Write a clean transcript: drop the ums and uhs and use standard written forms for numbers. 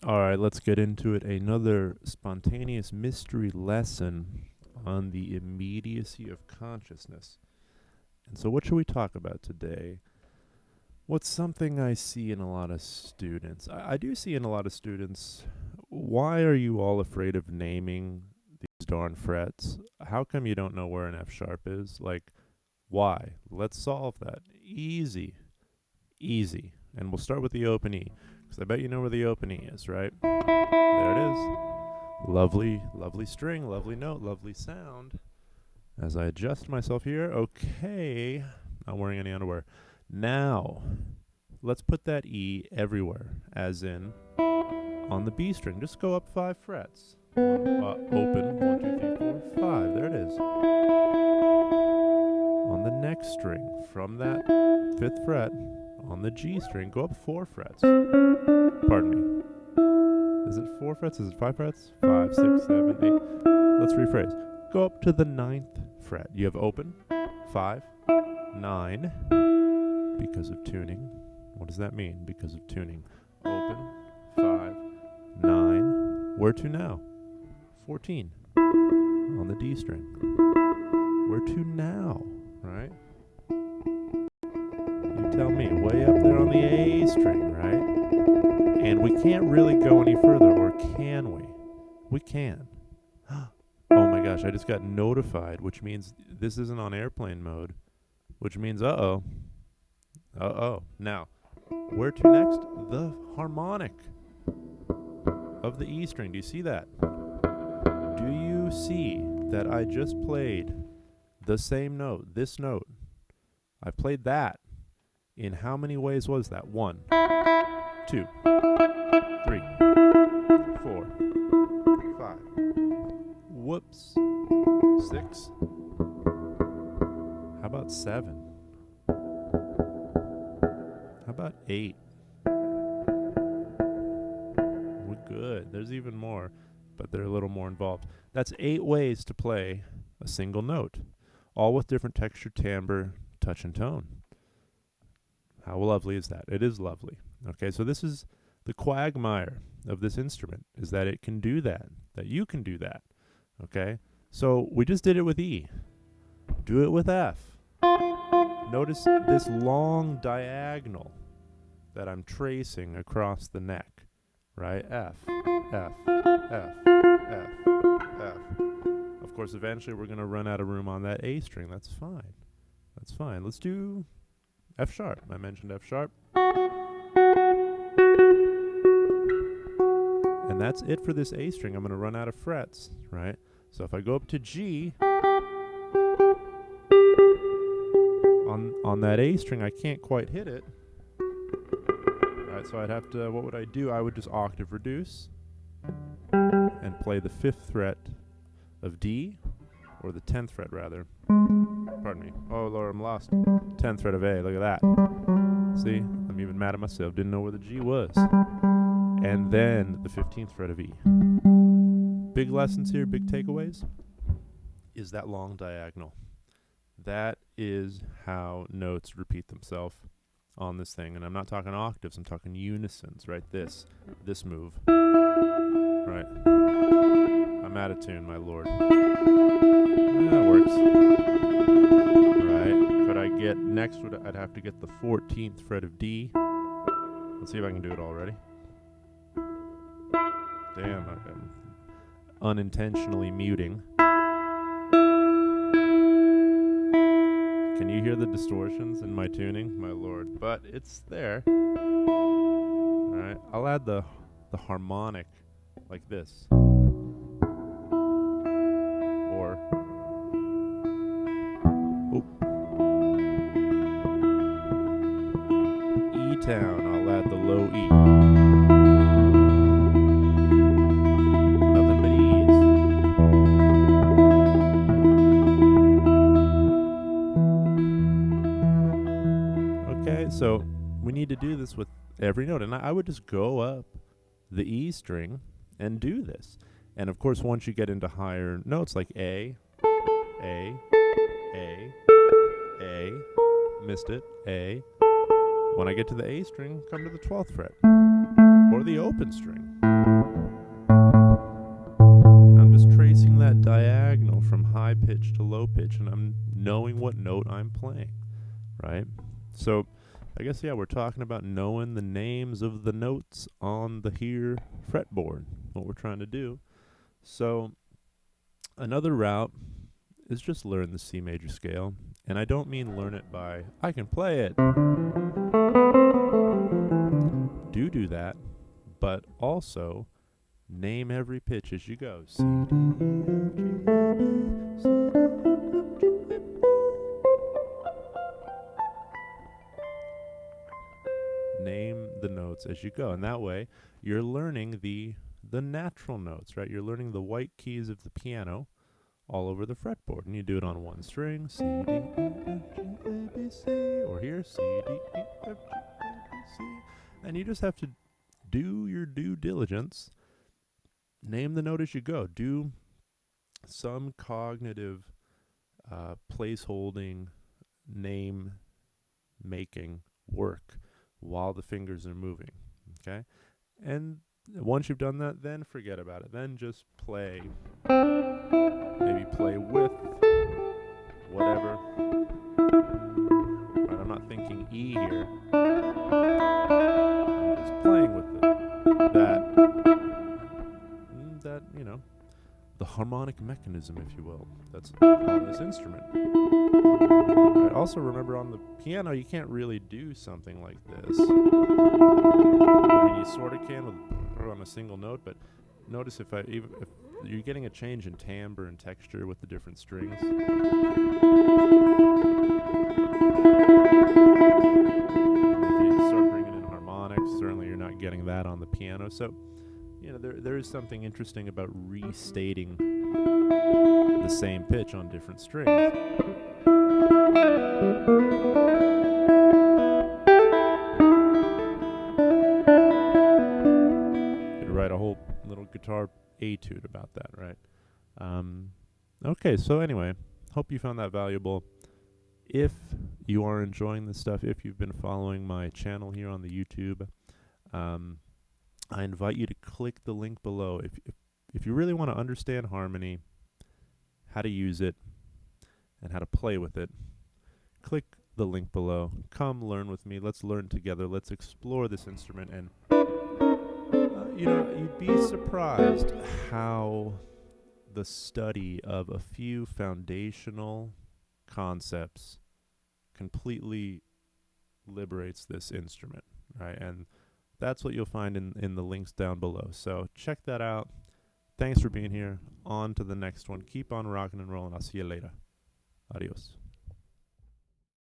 All right, let's get into it. Another spontaneous mystery lesson on the immediacy of consciousness. And so, what should we talk about today? What's something I see in a lot of students? I do see in a lot of students, why are you all afraid of naming these darn frets? How come you don't know where an F sharp is? Like, why? Let's solve that. Easy. Easy. And we'll start with the open E, because I bet you know where the open E is, right? There it is. Lovely, lovely string, lovely note, lovely sound. As I adjust myself here, okay, not wearing any underwear. Now, let's put that E everywhere, as in on the B string. Just go up 5 frets. Open, 1, 2, 3, 4, 5. There it is. On the next string, from that 5th fret, on the G string, go up 4 frets. Pardon me. Is it 4 frets? Is it 5 frets? 5, 6, 7, 8. Let's rephrase. Go up to the 9th fret. You have open, 5, 9, because of tuning. What does that mean? Because of tuning. Open, 5, 9. Where to now? 14. On the D string. Where to now? Right? You tell me. Way up there on the A string, right? And we can't really go any further, or can we? We can. Oh my gosh, I just got notified, which means this isn't on airplane mode, which means uh-oh. Uh-oh. Now, where to next? The harmonic of the E string. Do you see that? Do you see that I just played the same note, this note? I played that. In how many ways was that? 1, 2, 3, 4, 5. Whoops. 6. How about 7? How about 8? We're good. There's even more, but they're a little more involved. That's 8 ways to play a single note, all with different texture, timbre, touch, and tone. How lovely is that? It is lovely. Okay, so this is the quagmire of this instrument, is that it can do that you can do that. Okay, so we just did it with E. Do it with F. Notice this long diagonal that I'm tracing across the neck, right? F, F, F, F, F. Of course, eventually we're going to run out of room on that A string. That's fine. That's fine. Let's do F sharp. I mentioned F sharp. And that's it for this A string. I'm going to run out of frets, right? So if I go up to G, on that A string, I can't quite hit it. Right, so I'd have to, what would I do? I would just octave reduce and play the 5th fret of D, or the 10th fret rather. Pardon me. Oh Lord, I'm lost. 10th fret of A, look at that. See, I'm even mad at myself, didn't know where the G was. And then the 15th fret of E. Big lessons here, big takeaways, is that long diagonal. That is how notes repeat themselves on this thing. And I'm not talking octaves, I'm talking unisons, right? This move. Right. I'm out of tune, my lord. That works. Right. Could I get, next I'd have to get the 14th fret of D. Let's see if I can do it already. Damn, I'm unintentionally muting. Can you hear the distortions in my tuning? My lord. But it's there. Alright, I'll add the harmonic like this. Or E-town, I'll add the low E. Nothing but E's. Okay, so we need to do this with every note. And I would just go up the E string and do this. And of course, once you get into higher notes like A, missed it, A. When I get to the A string, come to the 12th fret, or the open string. high pitch to low pitch, and I'm knowing what note I'm playing, right? So I guess, yeah, we're talking about knowing the names of the notes on the here fretboard, what we're trying to do. So another route is just learn the C major scale. And I don't mean learn it by, I can play it. Do that, but also name every pitch as you go. C, D, E, F, G, A, B, C, D, E, F, G, A, B. Name the notes as you go, and that way you're learning the natural notes, right? You're learning the white keys of the piano all over the fretboard, and you do it on one string, C, D, E, F, G, A, B, C, or here, C, D, E, F, G, A, B, C, and you just have to do your due diligence, name the note as you go, do some cognitive place-holding, name-making work while the fingers are moving, okay? And once you've done that, then forget about it. Then just play. Maybe play with whatever. Right, I'm not thinking E here. I'm just playing with it. That, you know, the harmonic mechanism, if you will, that's on this instrument. Right, also remember, on the piano, you can't really do something like this. I mean, you sort of can with on a single note, but notice if you're getting a change in timbre and texture with the different strings. If you start bringing in harmonics, certainly you're not getting that on the piano. So, you know, there is something interesting about restating the same pitch on different strings. Could write a whole little guitar etude about that, right? Okay, so anyway, hope you found that valuable. If you are enjoying this stuff, if you've been following my channel here on the YouTube, I invite you to click the link below. If you really want to understand harmony, how to use it, and how to play with it, click the link below. Come learn with me. Let's learn together. Let's explore this instrument. And, you know, you'd be surprised how the study of a few foundational concepts completely liberates this instrument, right? And that's what you'll find in the links down below. So check that out. Thanks for being here. On to the next one. Keep on rocking and rolling. I'll see you later. Adios.